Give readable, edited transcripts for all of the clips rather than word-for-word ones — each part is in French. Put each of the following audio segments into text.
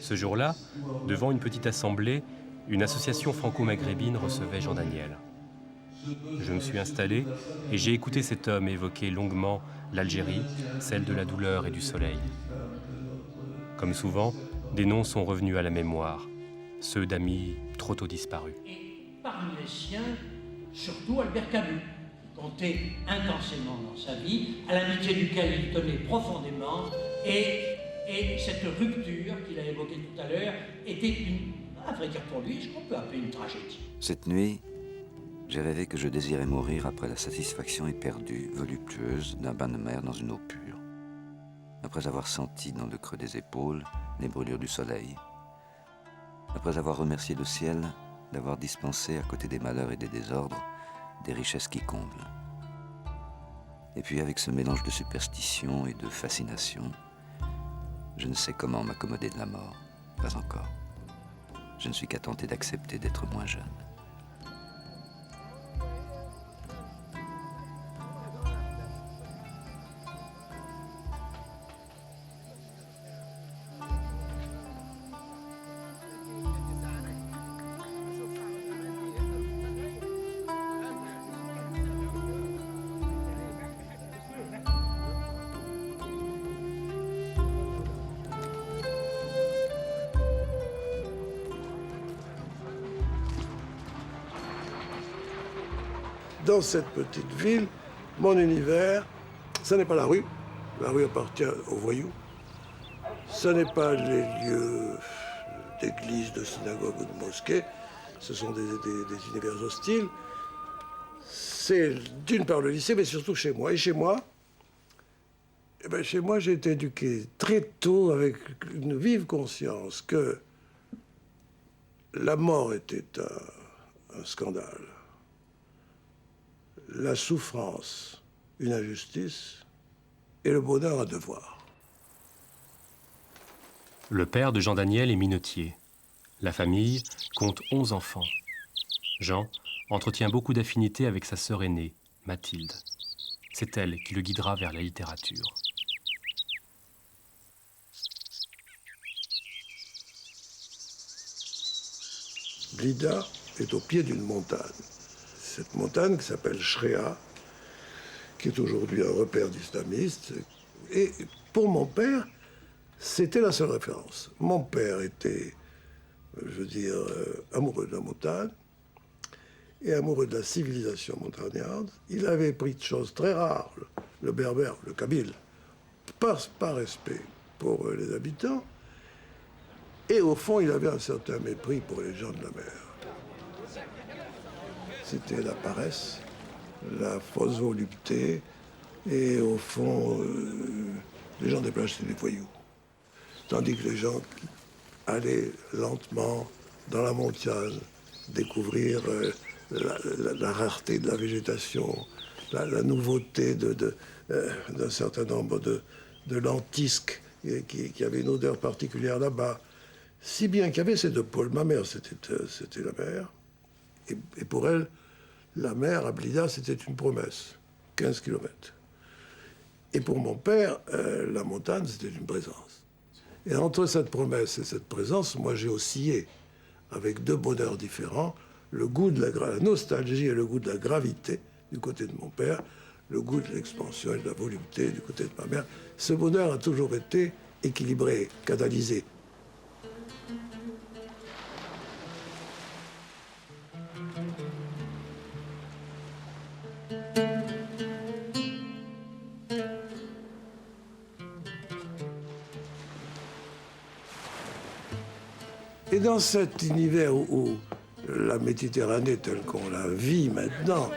Ce jour-là, devant une petite assemblée, une association franco-maghrébine recevait Jean Daniel. Je me suis installé et j'ai écouté cet homme évoquer longuement l'Algérie, celle de la douleur et du soleil. Comme souvent, des noms sont revenus à la mémoire, ceux d'amis trop tôt disparus. Et parmi les siens, surtout Albert Camus, qui comptait intensément dans sa vie, à l'amitié duquel il tenait profondément, et cette rupture qu'il a évoquée tout à l'heure était à vrai dire pour lui, ce qu'on peut appeler une tragédie. Cette nuit, j'ai rêvé que je désirais mourir après la satisfaction éperdue, voluptueuse, d'un bain de mer dans une eau pure. Après avoir senti dans le creux des épaules les brûlures du soleil. Après avoir remercié le ciel d'avoir dispensé, à côté des malheurs et des désordres, des richesses qui comblent. Et puis avec ce mélange de superstition et de fascination, je ne sais comment m'accommoder de la mort, pas encore. Je ne suis qu'à tenter d'accepter d'être moins jeune. Dans cette petite ville, mon univers, ce n'est pas la rue appartient aux voyous, ce n'est pas les lieux d'église, de synagogue ou de mosquée, ce sont des univers hostiles. C'est d'une part le lycée, mais surtout chez moi. Et chez moi, j'ai été éduqué très tôt avec une vive conscience que la mort était un scandale. La souffrance, une injustice, et le bonheur, un devoir. Le père de Jean Daniel est minotier. La famille compte 11 enfants. Jean entretient beaucoup d'affinités avec sa sœur aînée, Mathilde. C'est elle qui le guidera vers la littérature. Blida est au pied d'une montagne. Cette montagne qui s'appelle Shrea, qui est aujourd'hui un repère d'islamistes. Et pour mon père, c'était la seule référence. Mon père était, amoureux de la montagne et amoureux de la civilisation montagnarde. Il avait pris de choses très rares, le berbère, le kabyle, par respect pour les habitants. Et au fond, il avait un certain mépris pour les gens de la mer. C'était la paresse, la fausse volupté, et au fond, les gens des plages, c'était des voyous. Tandis que les gens allaient lentement dans la montagne, découvrir la rareté de la végétation, la nouveauté d'un certain nombre de lentisques qui avaient une odeur particulière là-bas. Si bien qu'il y avait ces deux pôles. Ma mère, c'était la mer. Et pour elle, la mer à Blida, c'était une promesse. 15 kilomètres. Et pour mon père, la montagne, c'était une présence. Et entre cette promesse et cette présence, moi, j'ai oscillé avec deux bonheurs différents. Le goût de la nostalgie et le goût de la gravité du côté de mon père, le goût de l'expansion et de la volupté du côté de ma mère. Ce bonheur a toujours été équilibré, canalisé. Et dans cet univers où la Méditerranée telle qu'on la vit maintenant,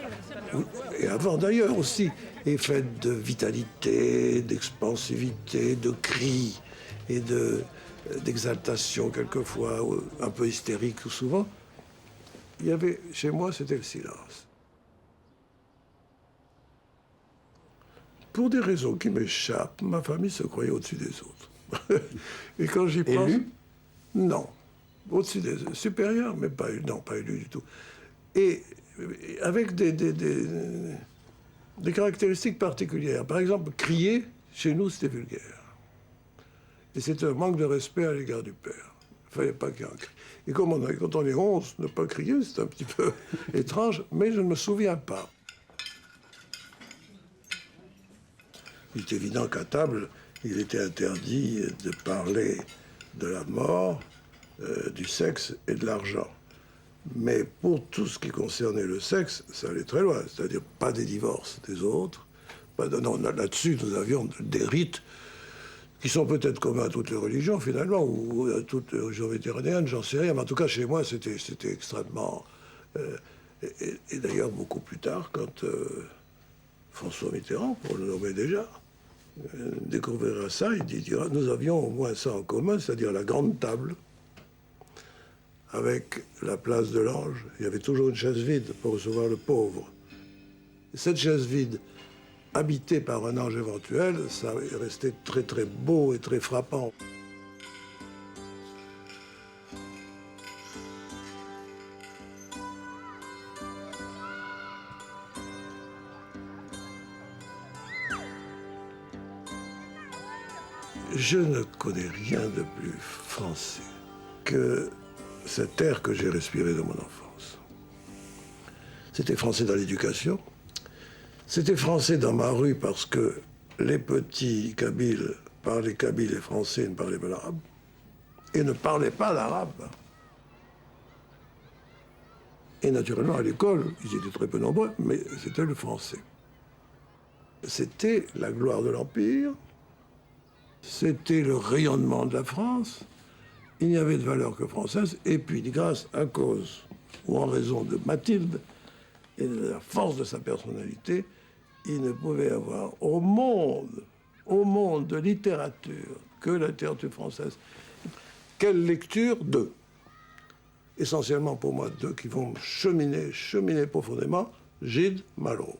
et avant d'ailleurs aussi, est faite de vitalité, d'expansivité, de cris et d'exaltation quelquefois, un peu hystérique souvent, il y avait, chez moi, c'était le silence. Pour des raisons qui m'échappent, ma famille se croyait au-dessus des autres. Et quand j'y pense... Élu ? Non. Au-dessus des supérieurs, mais pas élu du tout. Et avec des caractéristiques particulières. Par exemple, crier, chez nous, c'était vulgaire. Et c'était un manque de respect à l'égard du père. Il ne fallait pas qu'il y ait un cri. Et quand on est 11, ne pas crier, c'est un petit peu étrange, mais je ne me souviens pas. Il est évident qu'à table, il était interdit de parler de la mort, du sexe et de l'argent. Mais pour tout ce qui concernait le sexe, ça allait très loin. C'est-à-dire pas des divorces des autres. Non, là-dessus, nous avions des rites qui sont peut-être communs à toutes les religions, finalement, ou à toutes les religions méditerranéennes, j'en sais rien. Mais en tout cas, chez moi, c'était extrêmement... et d'ailleurs, beaucoup plus tard, quand François Mitterrand, pour le nommer déjà, découvrira ça, il dira, nous avions au moins ça en commun, c'est-à-dire la grande table, avec la place de l'Ange. Il y avait toujours une chaise vide pour recevoir le pauvre. Cette chaise vide, habité par un ange éventuel, ça est resté très très beau et très frappant. Je ne connais rien de plus français que cet air que j'ai respiré de mon enfance. C'était français dans l'éducation. C'était français dans ma rue parce que les petits Kabyles parlaient kabyle et français, ne parlaient pas l'arabe. Et ne parlaient pas l'arabe. Et naturellement, à l'école, ils étaient très peu nombreux, mais c'était le français. C'était la gloire de l'Empire. C'était le rayonnement de la France. Il n'y avait de valeur que française. Et puis, grâce, à cause ou en raison de Mathilde et de la force de sa personnalité, il ne pouvait avoir au monde de littérature, que la littérature française. Quelle lecture? Deux. Essentiellement pour moi, deux qui vont cheminer profondément. Gide, Malraux.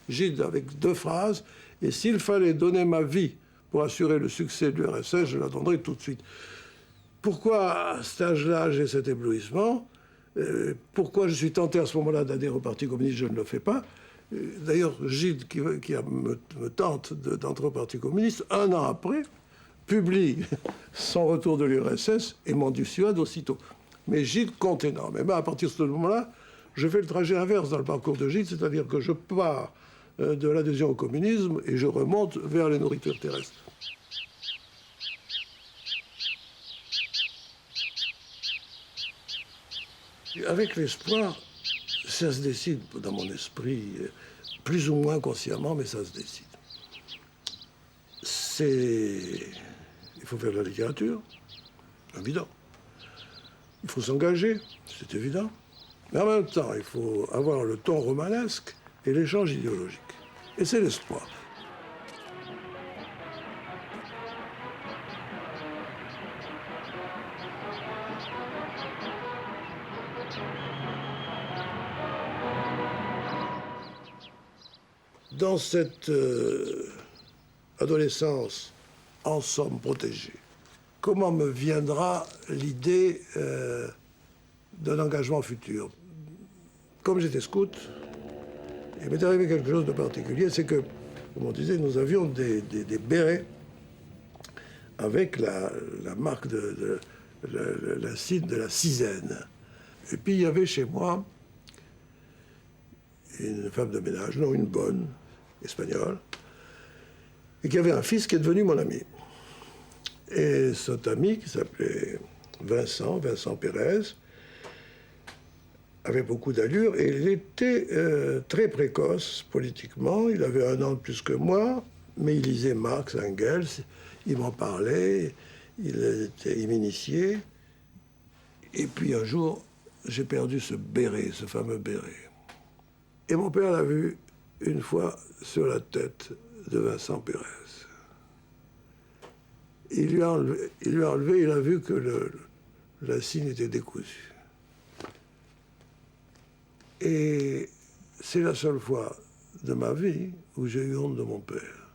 Gide avec deux phrases. Et s'il fallait donner ma vie pour assurer le succès de l'URSS, je la donnerais tout de suite. Pourquoi, à cet âge-là, j'ai cet éblouissement? Pourquoi je suis tenté à ce moment-là d'adhérer au Parti communiste? Je ne le fais pas. D'ailleurs, Gide, qui me tente d'entrer au Parti communiste, un an après, publie son retour de l'URSS et m'en dissuade aussitôt. Mais Gide compte énormément. À partir de ce moment-là, je fais le trajet inverse dans le parcours de Gide, c'est-à-dire que je pars de l'adhésion au communisme et je remonte vers les nourritures terrestres. Avec l'espoir, ça se décide dans mon esprit, plus ou moins consciemment, mais ça se décide. Il faut faire de la littérature, évident. Il faut s'engager, c'est évident. Mais en même temps, il faut avoir le ton romanesque et l'échange idéologique. Et c'est l'espoir. Dans cette adolescence, en somme protégée, comment me viendra l'idée d'un engagement futur? Comme j'étais scout, il m'est arrivé quelque chose de particulier, c'est que, comme on disait, nous avions des bérets avec la marque l'insigne de la Sisaine. Et puis il y avait chez moi une femme de ménage, non, une bonne, espagnole, et qui avait un fils qui est devenu mon ami. Et cet ami, qui s'appelait Vincent Pérez, avait beaucoup d'allure, et il était très précoce politiquement. Il avait 1 an de plus que moi, mais il lisait Marx, Engels, il m'en parlait, il m'initiait. Et puis un jour, j'ai perdu ce béret, ce fameux béret. Et mon père l'a vu une fois sur la tête de Vincent Pérez. Il lui a enlevé, il a vu que la signe était décousue. Et c'est la seule fois de ma vie où j'ai eu honte de mon père.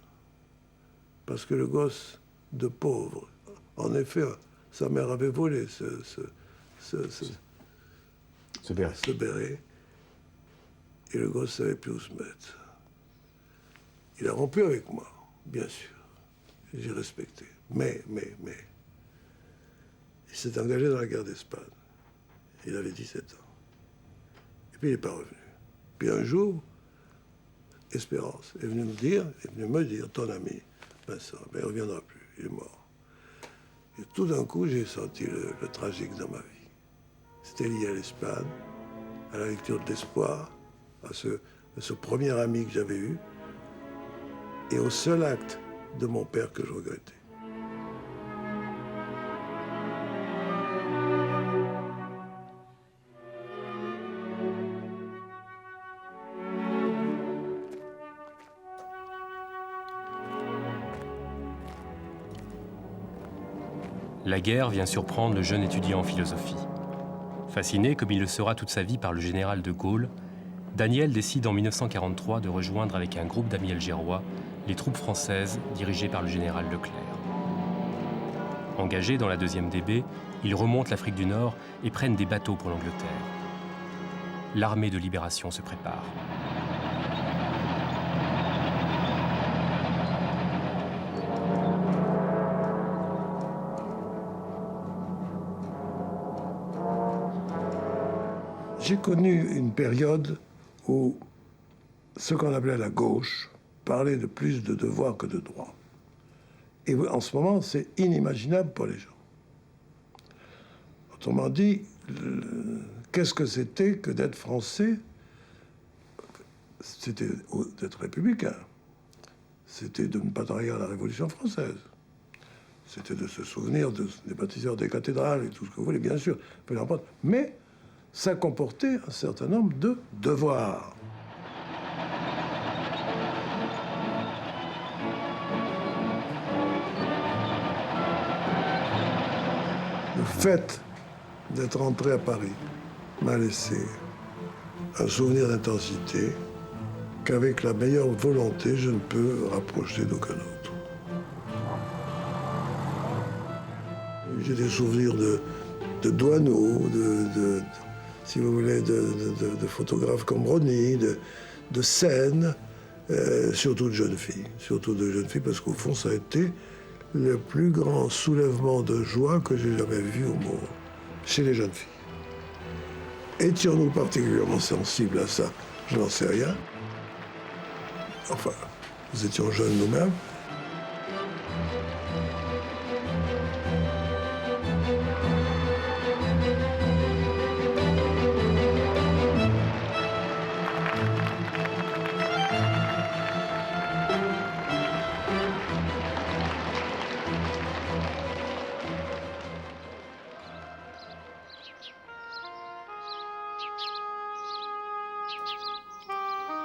Parce que le gosse de pauvre, en effet, sa mère avait volé ce béret. Et le gosse ne savait plus où se mettre. Il a rompu avec moi, bien sûr. J'ai respecté. Mais, Il s'est engagé dans la guerre d'Espagne. Il avait 17 ans. Et puis il n'est pas revenu. Puis un jour, Espérance est venu me dire, ton ami, Vincent, ben, il ne reviendra plus, il est mort. Et tout d'un coup, j'ai senti le tragique dans ma vie. C'était lié à l'Espagne, à la lecture de l'espoir, à ce premier ami que j'avais eu, et au seul acte de mon père que je regrettais. La guerre vient surprendre le jeune étudiant en philosophie. Fasciné, comme il le sera toute sa vie par le général de Gaulle, Daniel décide en 1943 de rejoindre avec un groupe d'amis algérois les troupes françaises dirigées par le général Leclerc. Engagés dans la 2e DB, ils remontent l'Afrique du Nord et prennent des bateaux pour l'Angleterre. L'armée de libération se prépare. J'ai connu une période où ce qu'on appelait la gauche parlait de plus de devoirs que de droits. Et en ce moment, c'est inimaginable pour les gens. Autrement dit, qu'est-ce que c'était que d'être français? C'était d'être républicain. C'était de ne pas trahir la Révolution française. C'était de se souvenir des bâtisseurs des cathédrales et tout ce que vous voulez, bien sûr, peu importe. Mais ça comportait un certain nombre de devoirs. Le fait d'être entré à Paris m'a laissé un souvenir d'intensité qu'avec la meilleure volonté, je ne peux rapprocher d'aucun autre. J'ai des souvenirs de douaneaux, si vous voulez, de photographes comme Brony, de scènes, surtout de jeunes filles. Surtout de jeunes filles, parce qu'au fond, ça a été le plus grand soulèvement de joie que j'ai jamais vu au monde, chez les jeunes filles. Étions-nous particulièrement sensibles à ça? Je n'en sais rien. Enfin, nous étions jeunes nous-mêmes.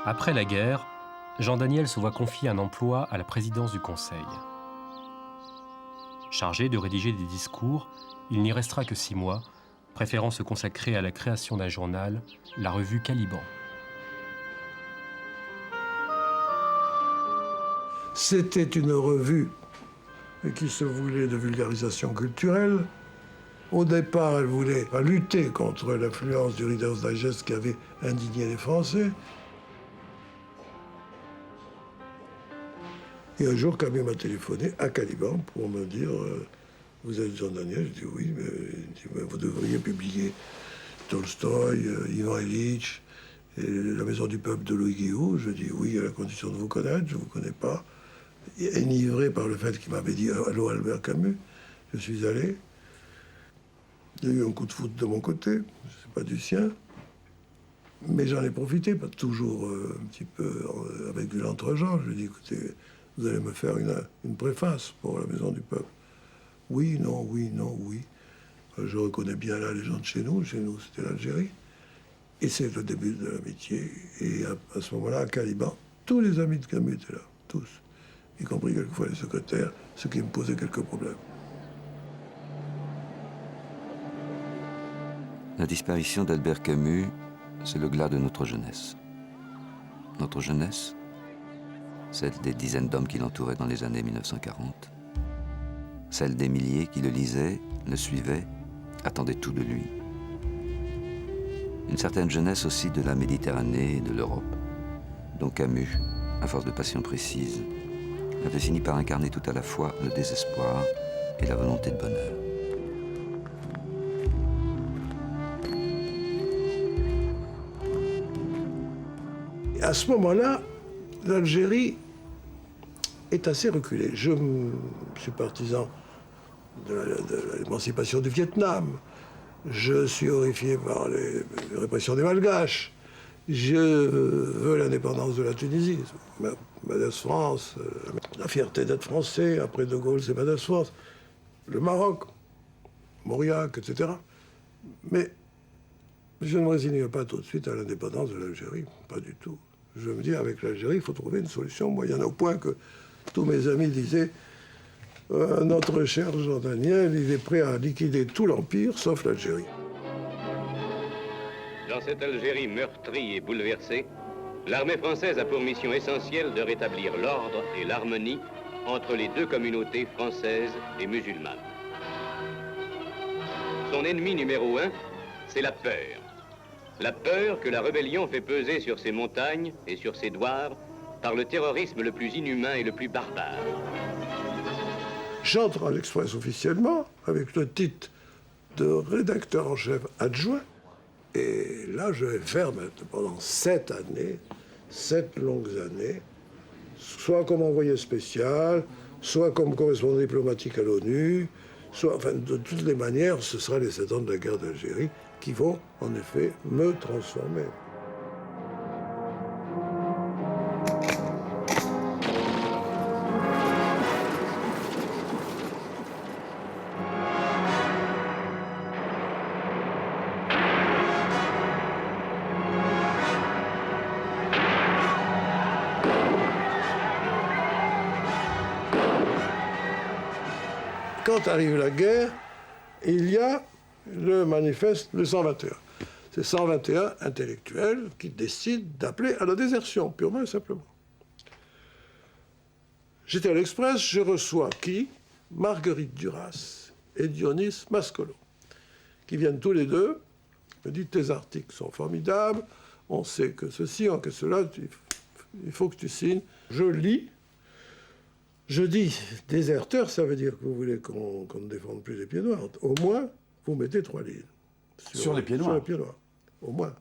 Après la guerre, Jean-Daniel se voit confier un emploi à la présidence du Conseil. Chargé de rédiger des discours, il n'y restera que 6 mois, préférant se consacrer à la création d'un journal, la revue Caliban. C'était une revue qui se voulait de vulgarisation culturelle. Au départ, elle voulait lutter contre l'influence du Reader's Digest qui avait indigné les Français. Et un jour, Camus m'a téléphoné à Caliban pour me dire « Vous êtes Jean-Daniel ?» Je dis « Oui, mais vous devriez publier Tolstoï, Ivan Ilitch, et La Maison du Peuple de Louis Guillaume. » Je dis « Oui, à la condition de vous connaître, je ne vous connais pas. » Enivré par le fait qu'il m'avait dit « Allô, Albert Camus ?» Je suis allé. Il y a eu un coup de foudre de mon côté, c'est pas du sien. Mais j'en ai profité, pas toujours un petit peu avec du l'entre-genre. Je lui ai dit « Écoutez, vous allez me faire une préface pour La Maison du Peuple. » Oui, non, oui, non, oui. Je reconnais bien là les gens de chez nous c'était l'Algérie. Et c'est le début de l'amitié. Et à ce moment-là, à Caliban, tous les amis de Camus étaient là, tous. Y compris quelquefois les secrétaires, ce qui me posait quelques problèmes. La disparition d'Albert Camus, c'est le glas de notre jeunesse. Notre jeunesse, celle des dizaines d'hommes qui l'entouraient dans les années 1940, celle des milliers qui le lisaient, le suivaient, attendaient tout de lui. Une certaine jeunesse aussi de la Méditerranée et de l'Europe, dont Camus, à force de passion précise, avait fini par incarner tout à la fois le désespoir et la volonté de bonheur. À ce moment-là, l'Algérie est assez reculée. Je suis partisan de l'émancipation du Vietnam. Je suis horrifié par les répressions des Malgaches. Je veux l'indépendance de la Tunisie. Madès France, la fierté d'être français. Après De Gaulle, c'est Madès France. Le Maroc, Mauriac, etc. Mais je ne me résigne pas tout de suite à l'indépendance de l'Algérie. Pas du tout. Je me dis, avec l'Algérie, il faut trouver une solution moyenne, au point que tous mes amis disaient notre cher Jean Daniel, il est prêt à liquider tout l'Empire, sauf l'Algérie. Dans cette Algérie meurtrie et bouleversée, l'armée française a pour mission essentielle de rétablir l'ordre et l'harmonie entre les deux communautés françaises et musulmanes. Son ennemi numéro 1, c'est la peur. La peur que la rébellion fait peser sur ses montagnes et sur ses douars par le terrorisme le plus inhumain et le plus barbare. J'entre à l'Express officiellement avec le titre de rédacteur en chef adjoint. Et là, je vais faire pendant 7 années, 7 longues années, soit comme envoyé spécial, soit comme correspondant diplomatique à l'ONU, soit, enfin, de toutes les manières, ce sera les 7 ans de la guerre d'Algérie qui vont, en effet, me transformer. Quand arrive la guerre, il y a le manifeste, le 121. C'est 121 intellectuels qui décident d'appeler à la désertion, purement et simplement. J'étais à l'Express, je reçois qui? Marguerite Duras et Dionys Mascolo, qui viennent tous les deux, me disent tes articles sont formidables, on sait que ceci, que cela, il faut que tu signes. Je lis. Je dis, déserteur, ça veut dire que vous voulez qu'on ne défende plus les pieds noirs. Au moins, vous mettez 3 lignes. Sur les pieds noirs. Sur les pieds noirs. Au moins.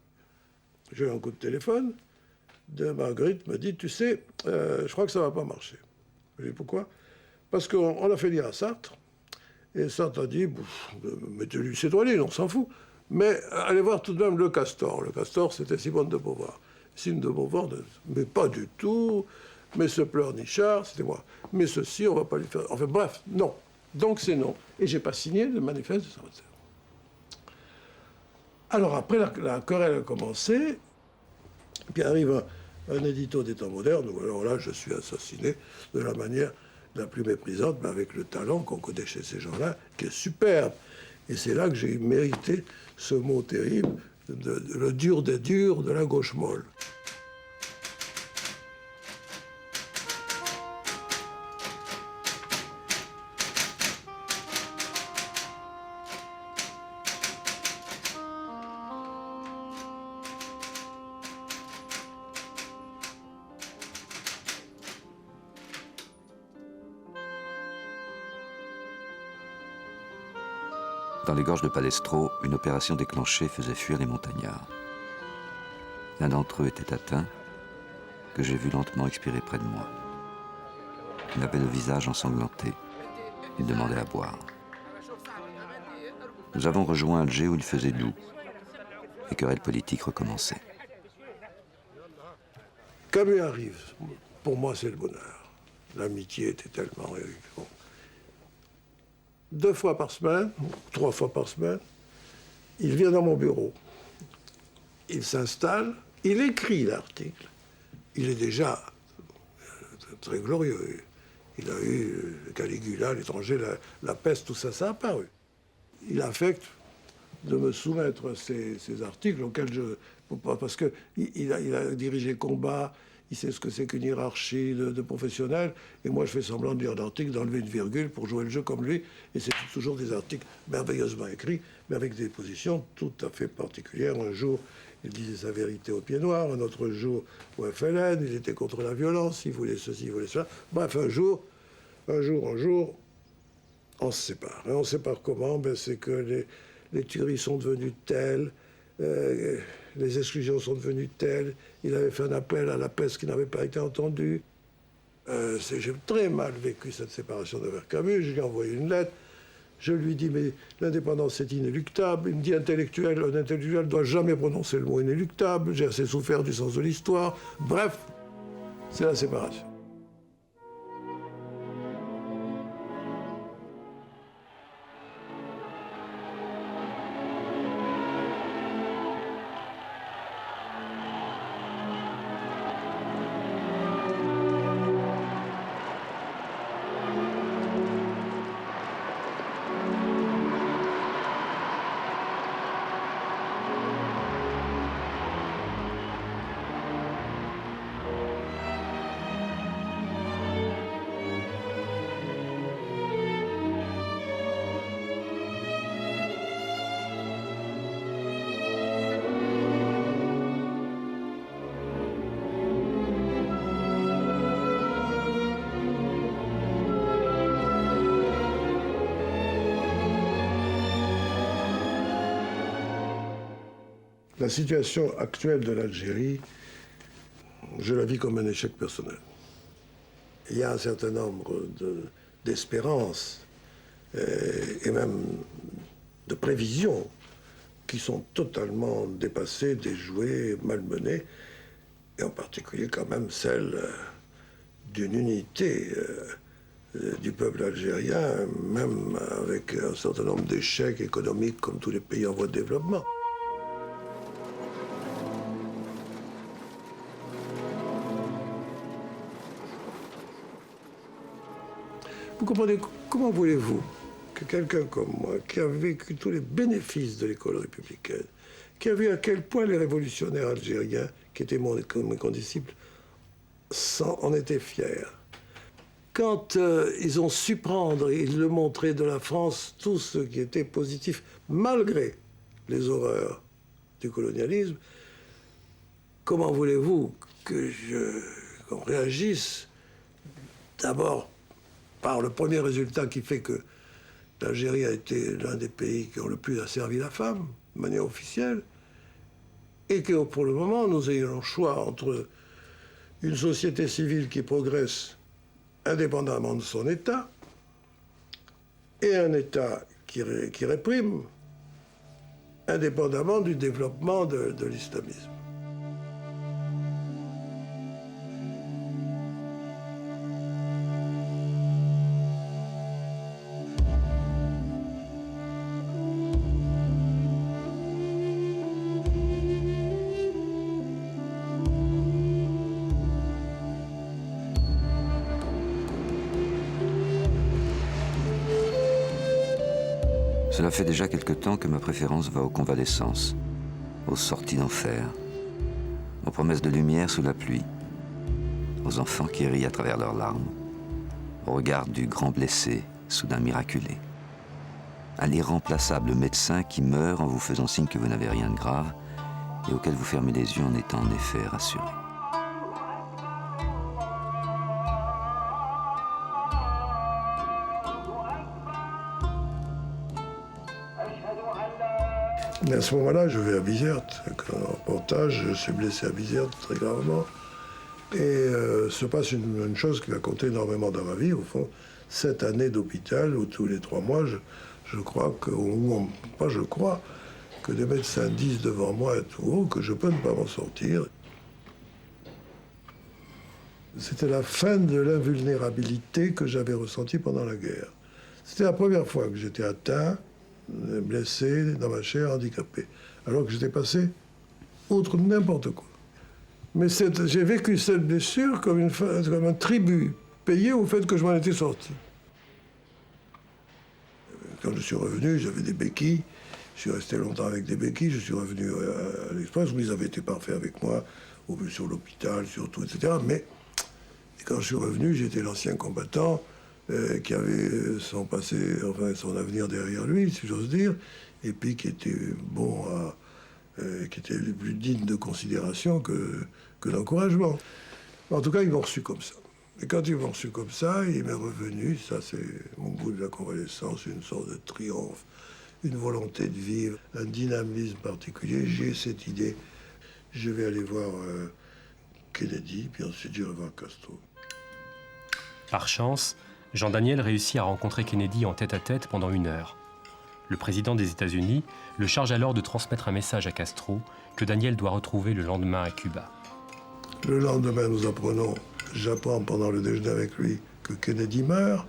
J'ai eu un coup de téléphone de Marguerite, me dit, tu sais, je crois que ça ne va pas marcher. Je dis, pourquoi? Parce qu'on l'a fait lire à Sartre, et Sartre a dit, mettez-lui ces 3 lignes, on s'en fout. Mais allez voir tout de même Le Castor. Le Castor, c'était Simone de Beauvoir. Simone de Beauvoir, mais pas du tout. Mais ce pleurnichard, c'était moi. Mais ceci, on ne va pas lui faire... Enfin bref, non. Donc c'est non. Et je n'ai pas signé le manifeste de 121. Alors après, la querelle a commencé. Puis arrive un édito des temps modernes, où alors là, je suis assassiné de la manière la plus méprisante, mais avec le talent qu'on connaît chez ces gens-là, qui est superbe. Et c'est là que j'ai mérité ce mot terrible, le dur des durs de la gauche molle. Dans les gorges de Palestro, une opération déclenchée faisait fuir les montagnards. L'un d'entre eux était atteint, que j'ai vu lentement expirer près de moi. Il avait le visage ensanglanté. Il demandait à boire. Nous avons rejoint Alger où il faisait doux. Les querelles politiques recommençaient. Camus arrive. Pour moi, c'est le bonheur. L'amitié était tellement... Bon. 2 fois par semaine, 3 fois par semaine, il vient dans mon bureau. Il s'installe, il écrit l'article. Il est déjà très glorieux. Il a eu Caligula, l'étranger, la peste, tout ça, ça a paru. Il affecte de me soumettre ces articles auxquels je... Parce qu'il a dirigé combat, il sait ce que c'est qu'une hiérarchie de professionnels, et moi je fais semblant de lire l'article, d'enlever une virgule pour jouer le jeu comme lui, et c'est toujours des articles merveilleusement écrits, mais avec des positions tout à fait particulières. Un jour, il disait sa vérité au pied noir, un autre jour au FLN, il était contre la violence, il voulait ceci, il voulait cela. Bref, un jour, on se sépare. Et on se sépare comment? Ben, c'est que les tueries sont devenues telles, les exclusions sont devenues telles. Il avait fait un appel à la peste qui n'avait pas été entendu. J'ai très mal vécu cette séparation d'Albert Camus. Je lui ai envoyé une lettre. Je lui dis, mais l'indépendance est inéluctable. Il me dit, un intellectuel ne doit jamais prononcer le mot inéluctable. J'ai assez souffert du sens de l'histoire. Bref, c'est la séparation. La situation actuelle de l'Algérie, je la vis comme un échec personnel. Il y a un certain nombre d'espérances et même de prévisions qui sont totalement dépassées, déjouées, malmenées, et en particulier quand même celle d'une unité du peuple algérien, même avec un certain nombre d'échecs économiques comme tous les pays en voie de développement. Vous comprenez, comment voulez-vous que quelqu'un comme moi, qui a vécu tous les bénéfices de l'école républicaine, qui a vu à quel point les révolutionnaires algériens, qui étaient mes condisciples, en étaient fiers. Quand ils ont su prendre, et ils le montraient de la France, tout ce qui était positif, malgré les horreurs du colonialisme, comment voulez-vous qu'on réagisse d'abord par le premier résultat qui fait que l'Algérie a été l'un des pays qui ont le plus asservi la femme, de manière officielle, et que pour le moment, nous ayons le choix entre une société civile qui progresse indépendamment de son État et un État qui réprime indépendamment du développement de l'islamisme. Cela fait déjà quelque temps que ma préférence va aux convalescences, aux sorties d'enfer, aux promesses de lumière sous la pluie, aux enfants qui rient à travers leurs larmes, au regard du grand blessé, soudain miraculé, à l'irremplaçable médecin qui meurt en vous faisant signe que vous n'avez rien de grave et auquel vous fermez les yeux en étant en effet rassuré. Mais à ce moment-là, je vais à Bizerte. En reportage, je suis blessé à Bizerte très gravement. Et se passe une chose qui va compter énormément dans ma vie, au fond. 7 années d'hôpital où tous les 3 mois, je crois que, pas je crois, que des médecins disent devant moi à tout haut que je peux ne pas m'en sortir. C'était la fin de l'invulnérabilité que j'avais ressentie pendant la guerre. C'était la première fois que j'étais atteint, blessé, dans ma chair, handicapé. Alors que j'étais passé outre n'importe quoi. Mais j'ai vécu cette blessure comme un tribut payé au fait que je m'en étais sorti. Quand je suis revenu, j'avais des béquilles. Je suis resté longtemps avec des béquilles. Je suis revenu à l'Express où ils avaient été parfaits avec moi, sur l'hôpital, surtout, etc. Mais quand je suis revenu, j'étais l'ancien combattant qui avait son passé, enfin son avenir derrière lui, si j'ose dire, et puis qui était bon qui était plus digne de considération que d'encouragement. En tout cas, ils m'ont reçu comme ça. Et quand ils m'ont reçu comme ça, il m'est revenu, ça c'est mon bout de la convalescence, une sorte de triomphe une volonté de vivre, un dynamisme particulier. J'ai cette idée, je vais aller voir Kennedy, puis ensuite je vais voir Castro. Par chance, Jean Daniel réussit à rencontrer Kennedy en tête-à-tête pendant 1 heure. Le président des États-Unis le charge alors de transmettre un message à Castro que Daniel doit retrouver le lendemain à Cuba. Le lendemain, j'apprends pendant le déjeuner avec lui que Kennedy meurt.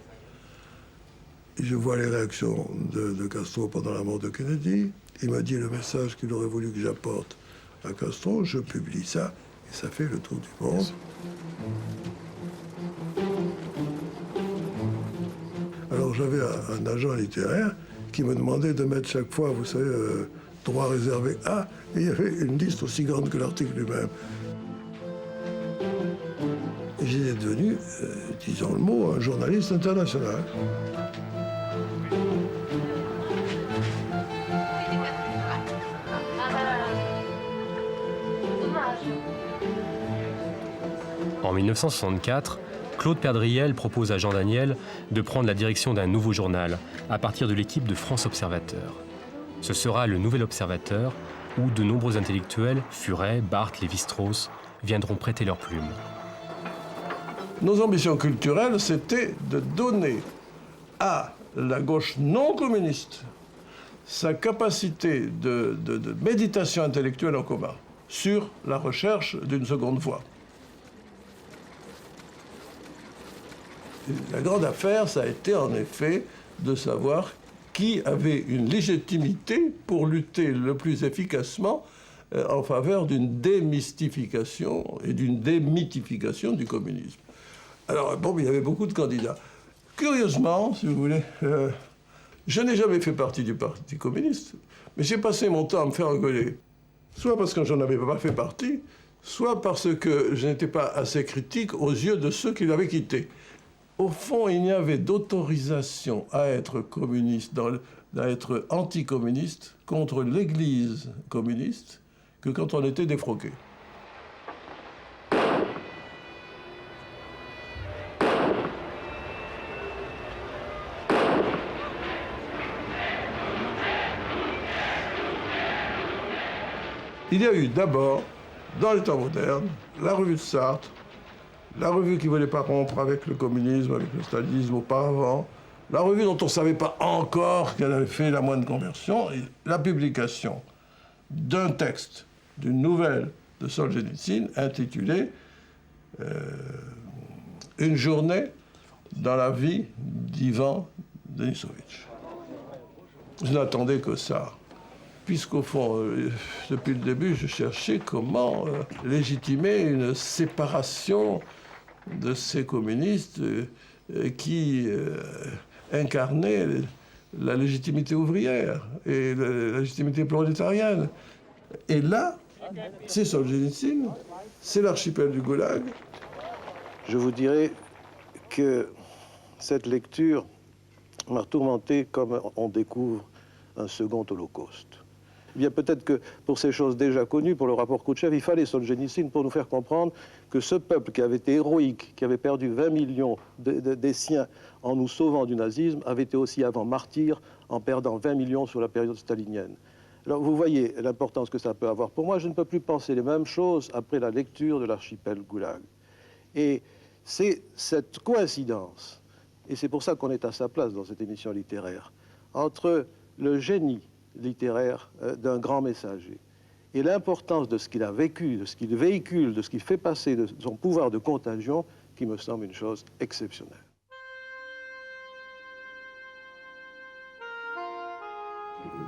Je vois les réactions de Castro pendant la mort de Kennedy. Il m'a dit le message qu'il aurait voulu que j'apporte à Castro. Je publie ça et ça fait le tour du monde. Alors j'avais un agent littéraire qui me demandait de mettre chaque fois, vous savez, droit réservé à, et il y avait une liste aussi grande que l'article lui-même. Et j'étais devenu, disons le mot, un journaliste international. En 1964, Claude Perdriel propose à Jean Daniel de prendre la direction d'un nouveau journal à partir de l'équipe de France Observateur. Ce sera le Nouvel Observateur où de nombreux intellectuels, Furet, Barthes, Lévi-Strauss, viendront prêter leur plume. Nos ambitions culturelles, c'était de donner à la gauche non communiste sa capacité de méditation intellectuelle en commun sur la recherche d'une seconde voie. La grande affaire, ça a été en effet de savoir qui avait une légitimité pour lutter le plus efficacement en faveur d'une démystification et d'une démythification du communisme. Alors, bon, il y avait beaucoup de candidats. Curieusement, si vous voulez, je n'ai jamais fait partie du Parti communiste, mais j'ai passé mon temps à me faire engueuler. Soit parce que je n'en avais pas fait partie, soit parce que je n'étais pas assez critique aux yeux de ceux qui l'avaient quitté. Au fond, il n'y avait d'autorisation à être communiste, à être anticommuniste contre l'Église communiste que quand on était défroqué. Il y a eu d'abord, dans les temps modernes, la revue de Sartre, la revue qui ne voulait pas rompre avec le communisme, avec le stalinisme auparavant, la revue dont on ne savait pas encore qu'elle avait fait la moindre conversion, et la publication d'un texte, d'une nouvelle de Solzhenitsyn intitulée « Une journée dans la vie d'Ivan Denisovitch ». Je n'attendais que ça, puisqu'au fond, depuis le début, je cherchais comment légitimer une séparation de ces communistes qui incarnaient la légitimité ouvrière et la légitimité prolétarienne. Et là, c'est Solzhenitsyn, c'est l'archipel du Goulag. Je vous dirais que cette lecture m'a tourmenté comme on découvre un second holocauste. Eh bien, peut-être que pour ces choses déjà connues, pour le rapport Khrouchtchev, il fallait Solzhenitsyn pour nous faire comprendre que ce peuple qui avait été héroïque, qui avait perdu 20 millions des siens en nous sauvant du nazisme, avait été aussi avant martyr en perdant 20 millions sur la période stalinienne. Alors, vous voyez l'importance que ça peut avoir. Pour moi, je ne peux plus penser les mêmes choses après la lecture de l'archipel Goulag. Et c'est cette coïncidence, et c'est pour ça qu'on est à sa place dans cette émission littéraire, entre le génie littéraire d'un grand messager et l'importance de ce qu'il a vécu, de ce qu'il véhicule, de ce qu'il fait passer, de son pouvoir de contagion, qui me semble une chose exceptionnelle.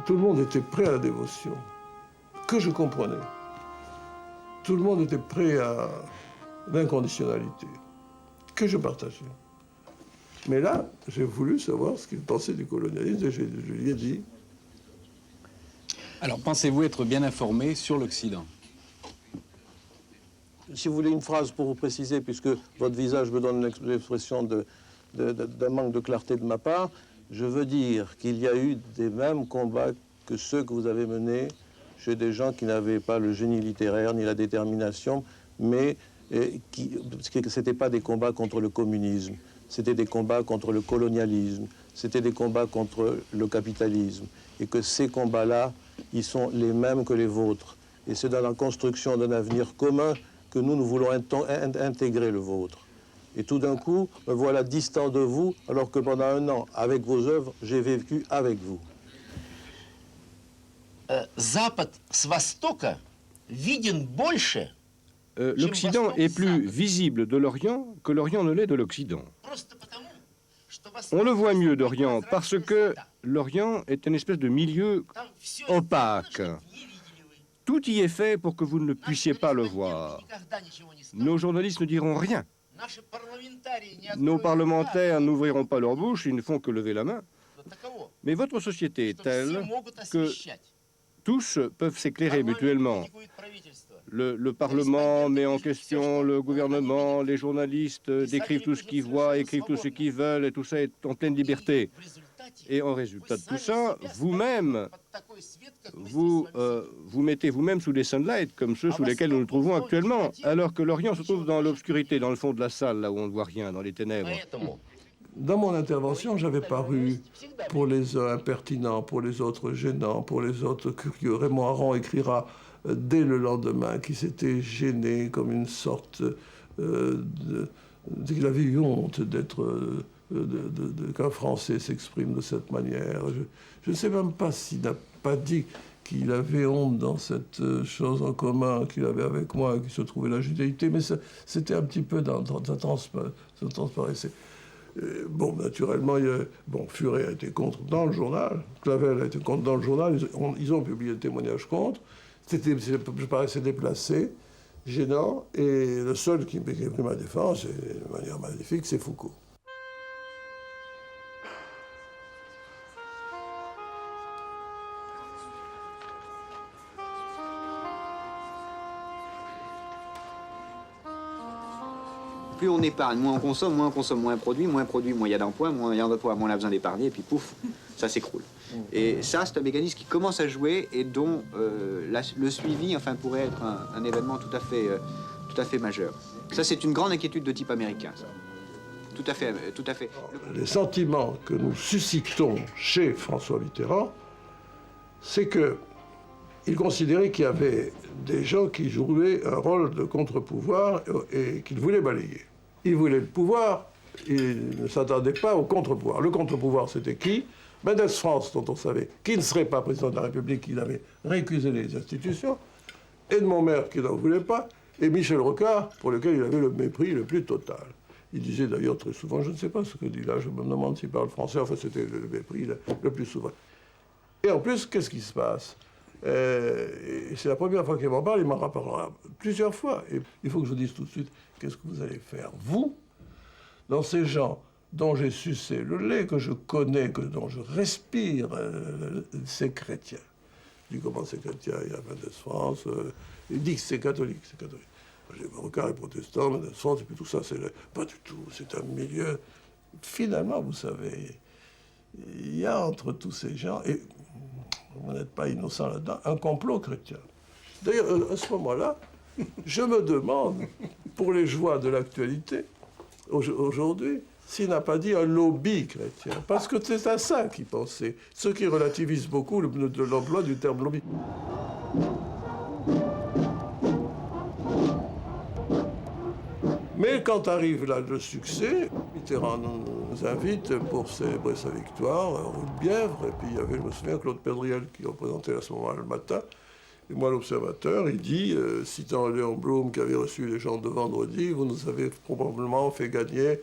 Tout le monde était prêt à la dévotion, que je comprenais. Tout le monde était prêt à l'inconditionnalité, que je partageais. Mais là, j'ai voulu savoir ce qu'il pensait du colonialisme et je lui ai dit. Alors, pensez-vous être bien informé sur l'Occident? Si vous voulez une phrase pour vous préciser, puisque votre visage me donne l'expression d'un manque de clarté de ma part, je veux dire qu'il y a eu des mêmes combats que ceux que vous avez menés chez des gens qui n'avaient pas le génie littéraire ni la détermination, mais ce n'étaient pas des combats contre le communisme. c'était des combats contre le colonialisme, c'était des combats contre le capitalisme, et que ces combats-là, ils sont les mêmes que les vôtres. Et c'est dans la construction d'un avenir commun que nous voulons intégrer le vôtre. Et tout d'un coup, me voilà distant de vous, alors que pendant un an, avec vos œuvres, j'ai vécu avec vous. Запад с востока виден больше. L'Occident est plus visible de l'Orient que l'Orient ne l'est de l'Occident. On le voit mieux d'Orient parce que l'Orient est une espèce de milieu opaque. Tout y est fait pour que vous ne puissiez pas le voir. Nos journalistes ne diront rien. Nos parlementaires n'ouvriront pas leur bouche, ils ne font que lever la main. Mais votre société est telle que tous peuvent s'éclairer mutuellement. Le Parlement met en question le gouvernement, les journalistes décrivent tout ce qu'ils voient, écrivent tout ce qu'ils veulent, et tout ça est en pleine liberté. Et en résultat de tout ça, vous-même, vous mettez vous-même sous des sunlights comme ceux sous lesquels nous nous trouvons actuellement, alors que l'Orient se trouve dans l'obscurité, dans le fond de la salle, là où on ne voit rien, dans les ténèbres. Dans mon intervention, j'avais paru pour les uns impertinent, pour les autres gênant, pour les autres curieux. Raymond Aron écrira dès le lendemain qu'il s'était gêné comme une sorte qu'il avait eu honte d'être qu'un Français s'exprime de cette manière. Je ne sais même pas s'il n'a pas dit qu'il avait honte dans cette chose en commun qu'il avait avec moi, qui se trouvait la judéité, mais c'était un petit peu ça transparaissait. Bon, naturellement, Furet a été contre dans le journal, Clavel a été contre dans le journal, ils ont publié le témoignage contre. Je paraissais déplacé, gênant, et le seul qui pris ma défense, de manière magnifique, c'est Foucault. Plus on épargne, moins on consomme, moins on produit, moins il y a d'emplois, moins il y a d'emplois, moins on a besoin d'épargner, et puis pouf, ça s'écroule. Et ça, c'est un mécanisme qui commence à jouer et dont le suivi, enfin, pourrait être un événement tout à fait majeur. Ça, c'est une grande inquiétude de type américain, ça. Tout à fait. Les sentiments que nous suscitons chez François Mitterrand, c'est qu'il considérait qu'il y avait des gens qui jouaient un rôle de contre-pouvoir et qu'il voulait balayer. Il voulait le pouvoir, il ne s'attendait pas au contre-pouvoir. Le contre-pouvoir, c'était qui? Mendès France, dont on savait qu'il ne serait pas président de la République, qu'il avait récusé les institutions, Edmond Maire, qui n'en voulait pas, et Michel Rocard, pour lequel il avait le mépris le plus total. Il disait d'ailleurs très souvent, je ne sais pas ce que dit là, je me demande s'il parle français, enfin c'était le mépris le plus souvent. Et en plus, qu'est-ce qui se passe? C'est la première fois qu'il m'en parle, il m'en rappellera plusieurs fois. Et il faut que je vous dise tout de suite, qu'est-ce que vous allez faire, vous, dans ces gens dont j'ai sucé le lait, que je connais, dont je respire, c'est chrétien. Je dis comment c'est chrétien, il y a Mendès France, il dit que c'est catholique, c'est catholique. J'ai Rocard est protestant, Mendès France, et puis tout ça, pas du tout, c'est un milieu. Finalement, vous savez, il y a entre tous ces gens, et vous n'êtes pas innocent là-dedans, un complot chrétien. D'ailleurs, à ce moment-là, je me demande, pour les joies de l'actualité, aujourd'hui, s'il n'a pas dit un lobby chrétien. Parce que c'est à ça qu'il pensait. Ceux qui relativisent beaucoup l'emploi du terme lobby. Mais quand arrive là le succès, Mitterrand nous invite pour célébrer sa victoire, rue de Bièvre, et puis il y avait, je me souviens, Claude Pédriel qui représentait à ce moment-là le matin. Et moi, l'Observateur, il dit, citant Léon Blum qui avait reçu les gens de vendredi, vous nous avez probablement fait gagner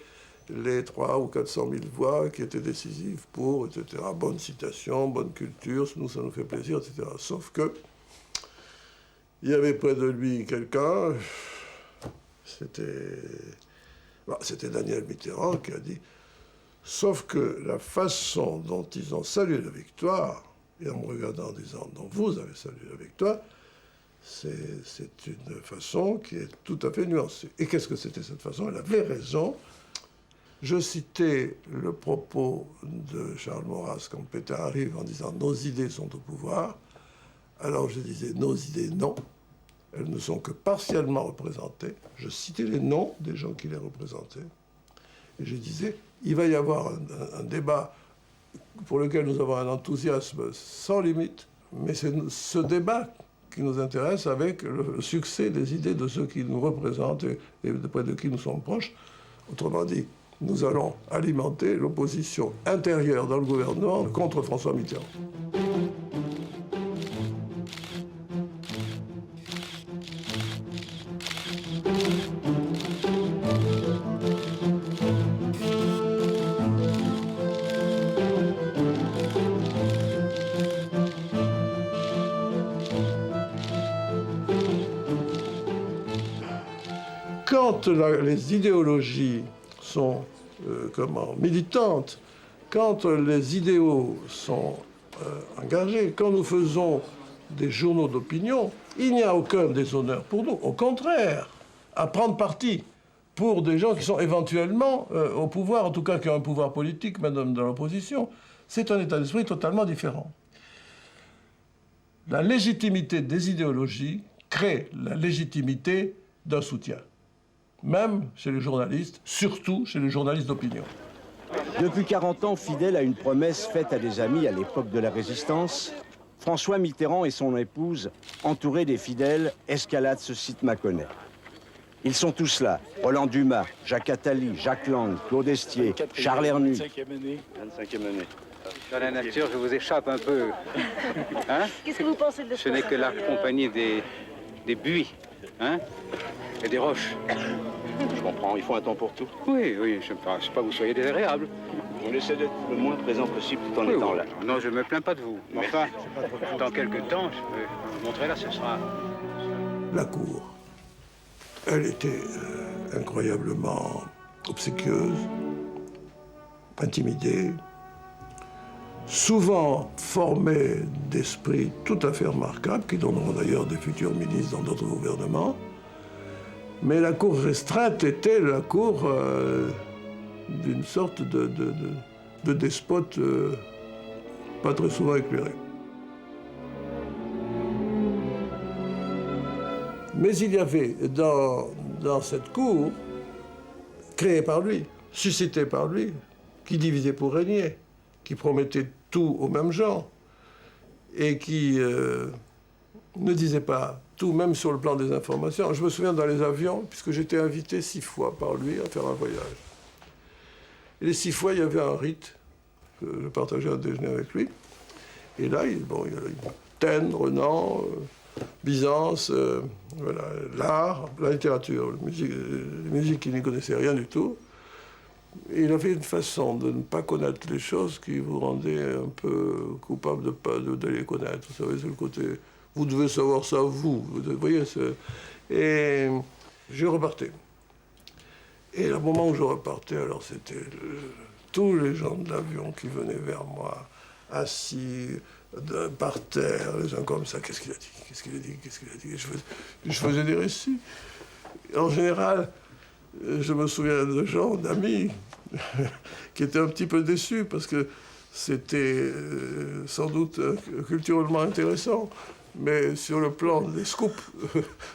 les 300 ou 400 000 voix qui étaient décisives pour, etc. Bonne citation, bonne culture, nous, ça nous fait plaisir, etc. Sauf que il y avait près de lui quelqu'un, c'était Daniel Mitterrand qui a dit, sauf que la façon dont ils ont salué la victoire, et en me regardant en disant, dont vous avez salué la victoire, c'est une façon qui est tout à fait nuancée. Et qu'est-ce que c'était cette façon? Elle avait raison. Je citais le propos de Charles Maurras quand Pétain arrive en disant « Nos idées sont au pouvoir ». Alors je disais « Nos idées, non. Elles ne sont que partiellement représentées ». Je citais les noms des gens qui les représentaient. Et je disais, il va y avoir un débat pour lequel nous avons un enthousiasme sans limite, mais c'est ce débat qui nous intéresse avec le succès des idées de ceux qui nous représentent et près de qui nous sommes proches. Autrement dit, nous allons alimenter l'opposition intérieure dans le gouvernement contre François Mitterrand. Quand les idéologies sont militantes, quand les idéaux sont engagés, quand nous faisons des journaux d'opinion, il n'y a aucun déshonneur pour nous. Au contraire, à prendre parti pour des gens qui sont éventuellement au pouvoir, en tout cas qui ont un pouvoir politique, même dans l'opposition, c'est un état d'esprit totalement différent. La légitimité des idéologies crée la légitimité d'un soutien. Même chez les journalistes, surtout chez les journalistes d'opinion. Depuis 40 ans, fidèle à une promesse faite à des amis à l'époque de la Résistance, François Mitterrand et son épouse, entourés des fidèles, escaladent ce site Mâconnais. Ils sont tous là. Roland Dumas, Jacques Attali, Jacques Lang, Claude Estier, Charles Hernu. 25e année. Dans la nature, je vous échappe un peu. Hein? Qu'est-ce que vous pensez de ça? Ce n'est que la compagnie des buis, hein? Et des roches. Je comprends, il faut un temps pour tout. Oui, oui, je ne pense pas que vous soyez désagréable. On essaie d'être le moins présent possible tout en étant là. Non, je ne me plains pas de vous. Mais enfin, dans quelques temps, je peux vous montrer là, ce sera... La cour, elle était incroyablement obséquieuse, intimidée, souvent formée d'esprits tout à fait remarquables, qui donneront d'ailleurs des futurs ministres dans d'autres gouvernements. Mais la cour restreinte était la cour d'une sorte de despote pas très souvent éclairé. Mais il y avait dans cette cour, créée par lui, suscitée par lui, qui divisait pour régner, qui promettait tout aux mêmes gens, et qui ne disait pas tout, même sur le plan des informations. Je me souviens dans les avions, puisque j'étais invité 6 fois par lui à faire un voyage. Et les 6 fois, il y avait un rite, je partageais un déjeuner avec lui. Et là, il y a Taine, Renan, Byzance, voilà, l'art, la littérature, la musique qui n'y connaissait rien du tout. Et il avait une façon de ne pas connaître les choses qui vous rendait un peu coupable de les connaître. Vous savez, c'est le côté... Vous devez savoir ça, vous voyez. Et je repartais. Et au moment où je repartais, alors c'était tous les gens de l'avion qui venaient vers moi, assis par terre, les uns comme ça. Qu'est-ce qu'il a dit? Qu'est-ce qu'il a dit? Qu'est-ce qu'il a dit? Je faisais des récits. En général, je me souviens de gens, d'amis, qui étaient un petit peu déçus parce que c'était sans doute culturellement intéressant. Mais sur le plan des scoops,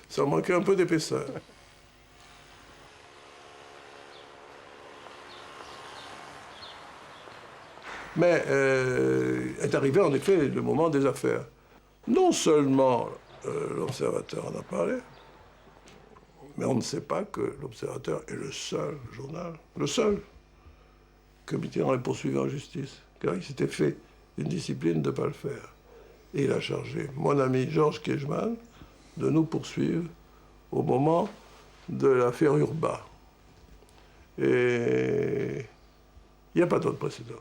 ça manquait un peu d'épaisseur. Mais est arrivé en effet le moment des affaires. Non seulement l'Observateur en a parlé, mais on ne sait pas que l'Observateur est le seul journal, le seul, que Mitterrand ait poursuivi en justice, car il s'était fait une discipline de ne pas le faire. Et il a chargé mon ami Georges Kejman de nous poursuivre au moment de l'affaire Urbain. Et il n'y a pas d'autre précédent.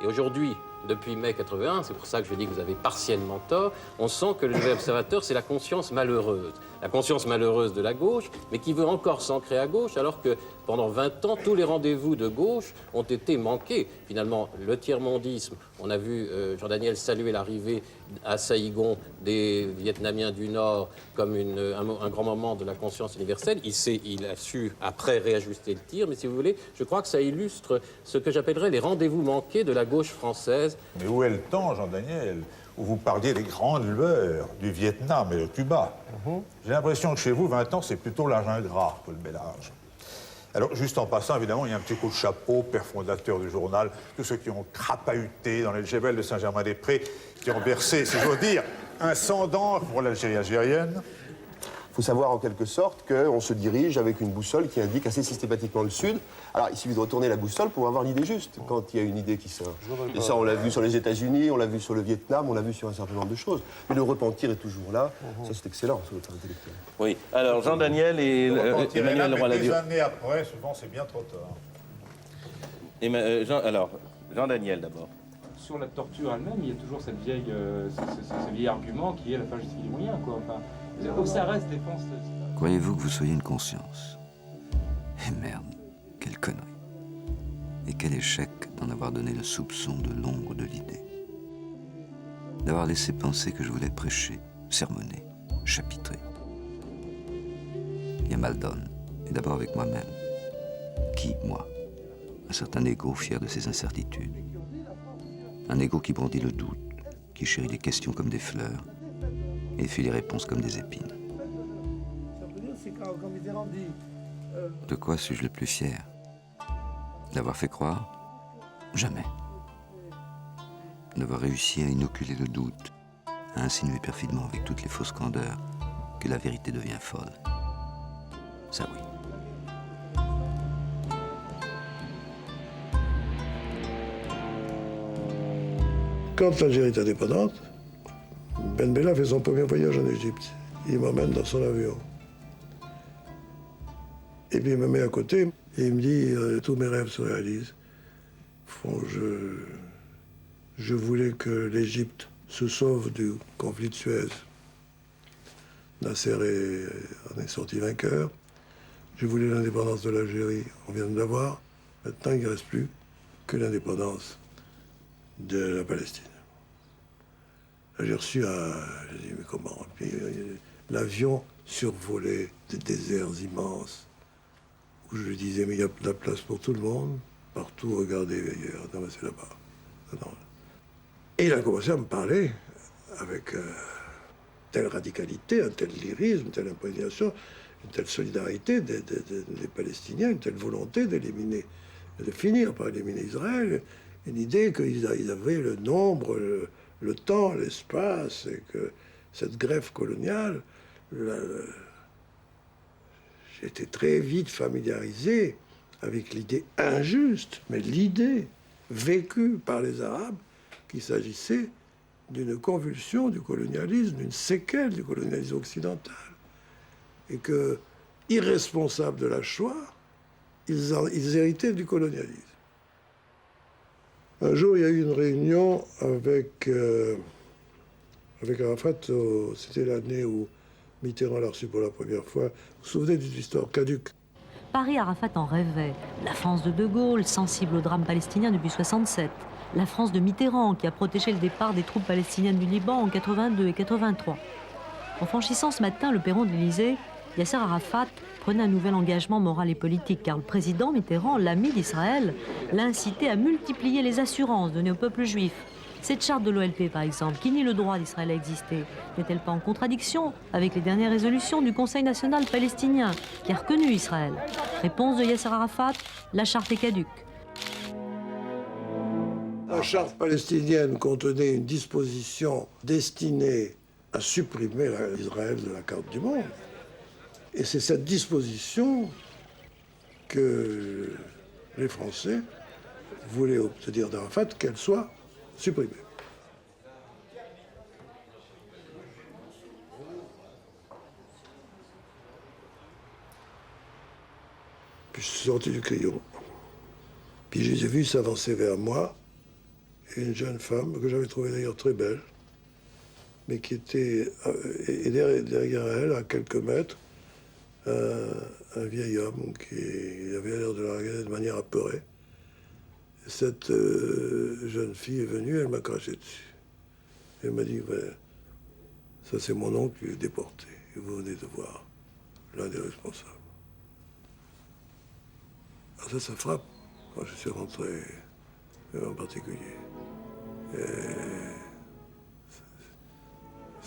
Et aujourd'hui, depuis mai 81, c'est pour ça que je dis que vous avez partiellement tort, on sent que le Nouvel Observateur, c'est la conscience malheureuse. La conscience malheureuse de la gauche, mais qui veut encore s'ancrer à gauche, alors que pendant 20 ans, tous les rendez-vous de gauche ont été manqués. Finalement, le tiers-mondisme, on a vu Jean-Daniel saluer l'arrivée à Saïgon des Vietnamiens du Nord comme un grand moment de la conscience universelle. Il a su, après, réajuster le tir, mais si vous voulez, je crois que ça illustre ce que j'appellerais les rendez-vous manqués de la gauche française. Mais où est le temps, Jean-Daniel? où vous parliez des grandes lueurs du Vietnam et de Cuba. J'ai l'impression que chez vous, 20 ans, c'est plutôt l'argent gras que le mélange. Alors, juste en passant, évidemment, il y a un petit coup de chapeau, père fondateur du journal, tous ceux qui ont crapahuté dans les Djebel de Saint-Germain-des-Prés, qui ont versé, si j'ose dire, un sang d'encre pour l'Algérie algérienne. Il faut savoir en quelque sorte qu'on se dirige avec une boussole qui indique assez systématiquement le sud. Alors il suffit de retourner la boussole pour avoir l'idée juste, quand il y a une idée qui sort. Et ça, on l'a vu sur les États-Unis, on l'a vu sur le Vietnam, on l'a vu sur un certain nombre de choses. Mais le repentir est toujours là, ça c'est excellent sur le plan intellectuel. Oui, alors Jean Daniel et Emmanuel Leroy-Ladurie. Des années après, souvent, c'est bien trop tard. Jean Daniel d'abord. Sur la torture elle-même, il y a toujours ce vieil argument qui est la fin justifie les moyens, quoi. Enfin, ça reste défense. Croyez-vous que vous soyez une conscience? Et merde, quelle connerie. Et quel échec d'en avoir donné le soupçon de l'ombre de l'idée. D'avoir laissé penser que je voulais prêcher, sermonner, chapitrer. Il y a mal donne, et d'abord avec moi-même. Qui, moi? Un certain égo fier de ses incertitudes. Un égo qui brandit le doute, qui chérit les questions comme des fleurs, et fait les réponses comme des épines. De quoi suis-je le plus fier? D'avoir fait croire? Jamais. D'avoir réussi à inoculer le doute, à insinuer perfidement avec toutes les fausses candeurs que la vérité devient folle. Ça oui. Quand l'Algérie est indépendante, Ben Bella fait son premier voyage en Égypte. Il m'emmène dans son avion. Et puis il me met à côté et il me dit tous mes rêves se réalisent. Je voulais que l'Égypte se sauve du conflit de Suez. Nasser en est sorti vainqueur. Je voulais l'indépendance de l'Algérie, on vient de l'avoir. Maintenant, il ne reste plus que l'indépendance de la Palestine. J'ai reçu j'ai dit, mais comment? Puis l'avion survolait des déserts immenses, où je lui disais, mais il y a de la place pour tout le monde, partout, regardez ailleurs, non, mais c'est là-bas. Non. Et il a commencé à me parler avec telle radicalité, un tel lyrisme, une telle imprégnation, une telle solidarité des Palestiniens, une telle volonté d'éliminer, de finir par éliminer Israël, une idée qu'ils avaient le nombre, le temps, l'espace, et que cette greffe coloniale, j'ai été très vite familiarisé avec l'idée injuste, mais l'idée vécue par les Arabes qu'il s'agissait d'une convulsion du colonialisme, d'une séquelle du colonialisme occidental. Et que, irresponsables de la Shoah, ils héritaient du colonialisme. Un jour, il y a eu une réunion avec Arafat, c'était l'année où Mitterrand l'a reçu pour la première fois. Vous vous souvenez d'une histoire caduque? Paris, Arafat en rêvait. La France de De Gaulle, sensible au drame palestinien depuis 1967. La France de Mitterrand, qui a protégé le départ des troupes palestiniennes du Liban en 82 et 83. En franchissant ce matin le perron de l'Élysée, Yasser Arafat prenait un nouvel engagement moral et politique, car le président Mitterrand, l'ami d'Israël, l'a incité à multiplier les assurances données au peuple juif. Cette charte de l'OLP, par exemple, qui nie le droit d'Israël à exister, n'est-elle pas en contradiction avec les dernières résolutions du Conseil national palestinien, qui a reconnu Israël? Réponse de Yasser Arafat, la charte est caduque. La charte palestinienne contenait une disposition destinée à supprimer Israël de la carte du monde. Et c'est cette disposition que les Français voulaient obtenir d'Arafat qu'elle soit supprimée. Puis je suis sorti du crayon. Puis je les ai vus s'avancer vers moi. Et une jeune femme, que j'avais trouvée d'ailleurs très belle, mais qui était, et derrière elle, à quelques mètres, un vieil homme qui avait l'air de la regarder de manière apeurée. Et cette jeune fille est venue, elle m'a craché dessus. Elle m'a dit, ouais, ça c'est mon oncle qui est déporté, et vous venez de voir l'un des responsables. Alors ça frappe quand je suis rentré en particulier. Et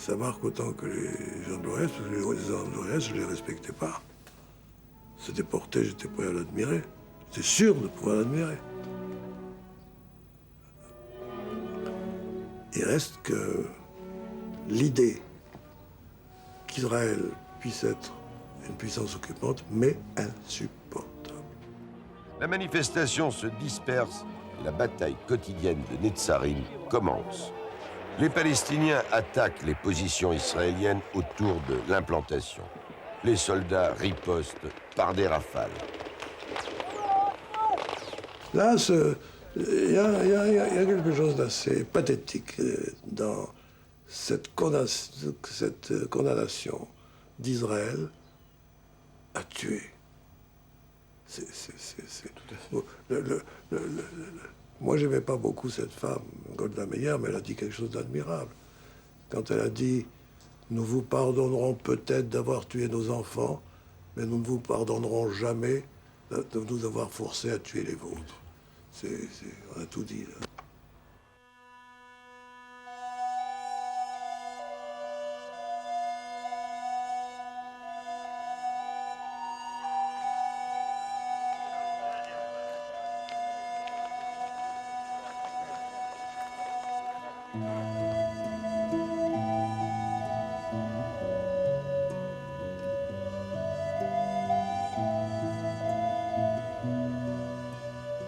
savoir qu'autant que les gens de l'Ouest, les gens de l'Ouest, je ne les respectais pas. C'était porté, j'étais prêt à l'admirer. J'étais sûr de pouvoir l'admirer. Il reste que l'idée qu'Israël puisse être une puissance occupante, mais insupportable. La manifestation se disperse et la bataille quotidienne de Netzarim commence. Les Palestiniens attaquent les positions israéliennes autour de l'implantation. Les soldats ripostent par des rafales. Là, il y a quelque chose d'assez pathétique dans cette condamnation d'Israël à tuer. Moi, j'aimais pas beaucoup cette femme, Golda Meir, mais elle a dit quelque chose d'admirable. Quand elle a dit « Nous vous pardonnerons peut-être d'avoir tué nos enfants, mais nous ne vous pardonnerons jamais de nous avoir forcés à tuer les vôtres. » On a tout dit, là.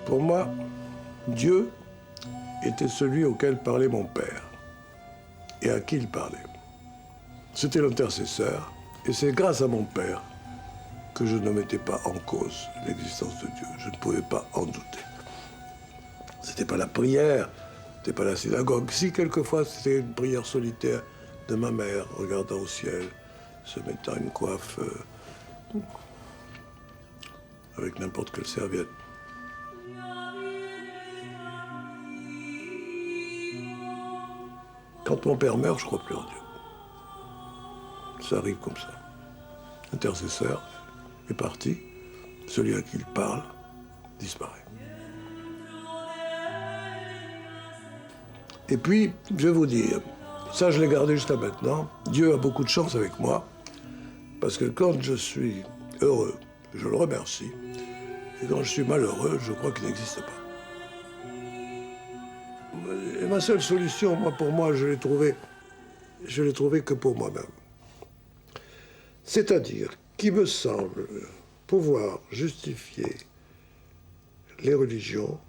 Pour moi, Dieu était celui auquel parlait mon père et à qui il parlait. C'était l'intercesseur, et c'est grâce à mon père que je ne mettais pas en cause l'existence de Dieu. Je ne pouvais pas en douter. C'était pas la prière, c'était pas la synagogue. Si, quelquefois, c'était une prière solitaire de ma mère, regardant au ciel, se mettant une coiffe avec n'importe quelle serviette. Quand mon père meurt, je ne crois plus en Dieu. Ça arrive comme ça. L'intercesseur est parti, celui à qui il parle disparaît. Et puis, je vais vous dire, ça je l'ai gardé jusqu'à maintenant, Dieu a beaucoup de chance avec moi, parce que quand je suis heureux, je le remercie, et quand je suis malheureux, je crois qu'il n'existe pas. Et ma seule solution, pour moi, je l'ai trouvée que pour moi-même. C'est-à-dire qu'il me semble pouvoir justifier les religions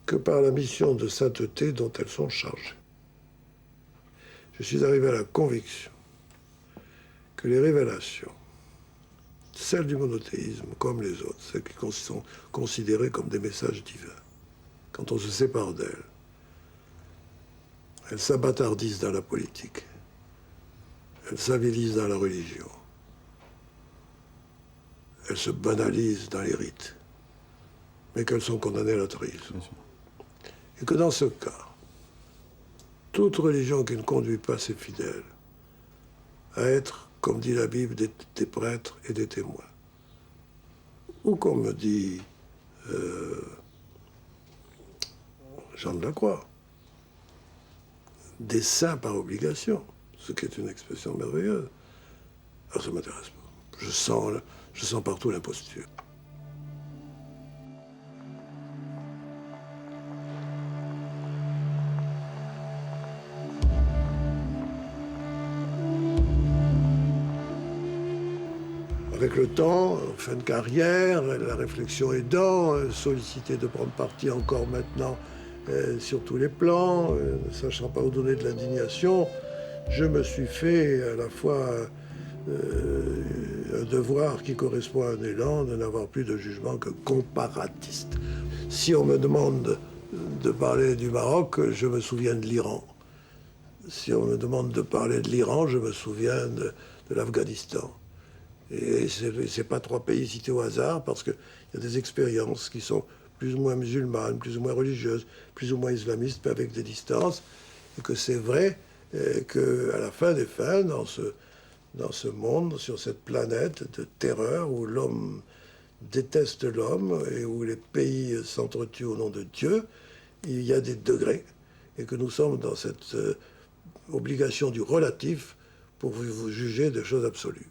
que par la mission de sainteté dont elles sont chargées. Je suis arrivé à la conviction que les révélations, celles du monothéisme comme les autres, celles qui sont considérées comme des messages divins, quand on se sépare d'elles, elles s'abâtardisent dans la politique, elles s'avilisent dans la religion, elles se banalisent dans les rites, mais qu'elles sont condamnées à la trahison. Et que dans ce cas, toute religion qui ne conduit pas ses fidèles à être, comme dit la Bible, des prêtres et des témoins, ou comme me dit Jean de la Croix, des saints par obligation, ce qui est une expression merveilleuse. Alors ça ne m'intéresse pas. Je sens partout l'imposture. Avec le temps, en fin de carrière, la réflexion aidant, sollicité de prendre parti encore maintenant sur tous les plans, ne sachant pas où donner de l'indignation, je me suis fait à la fois un devoir qui correspond à un élan de n'avoir plus de jugement que comparatiste. Si on me demande de parler du Maroc, je me souviens de l'Iran. Si on me demande de parler de l'Iran, je me souviens de l'Afghanistan. Et ce n'est pas trois pays cités au hasard, parce qu'il y a des expériences qui sont plus ou moins musulmanes, plus ou moins religieuses, plus ou moins islamistes, mais avec des distances. Et que c'est vrai qu'à la fin des fins, dans ce monde, sur cette planète de terreur, où l'homme déteste l'homme et où les pays s'entretuent au nom de Dieu, il y a des degrés. Et que nous sommes dans cette obligation du relatif pour vous juger des choses absolues.